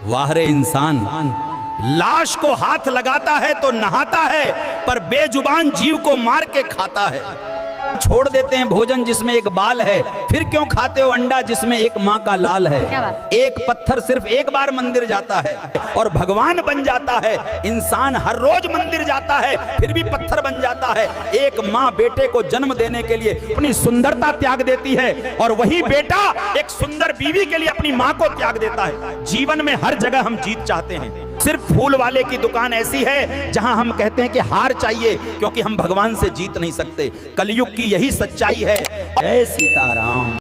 वाह रे इंसान, लाश को हाथ लगाता है तो नहाता है, पर बेजुबान जीव को मार के खाता है। छोड़ देते हैं भोजन जिसमें एक बाल है, फिर क्यों खाते हो अंडा जिसमें एक माँ का लाल है। एक पत्थर सिर्फ एक बार मंदिर जाता है और भगवान बन जाता है। इंसान हर रोज मंदिर जाता है फिर भी पत्थर बन जाता है। एक माँ बेटे को जन्म देने के लिए अपनी सुंदरता त्याग देती है और वही बेटा एक सुंदर बीवी के लिए अपनी माँ को त्याग देता है। जीवन में हर जगह हम जीत चाहते हैं, सिर्फ फूल वाले की दुकान ऐसी है जहां हम कहते हैं कि हार चाहिए, क्योंकि हम भगवान से जीत नहीं सकते। कलयुग की यही सच्चाई है। जय सीताराम।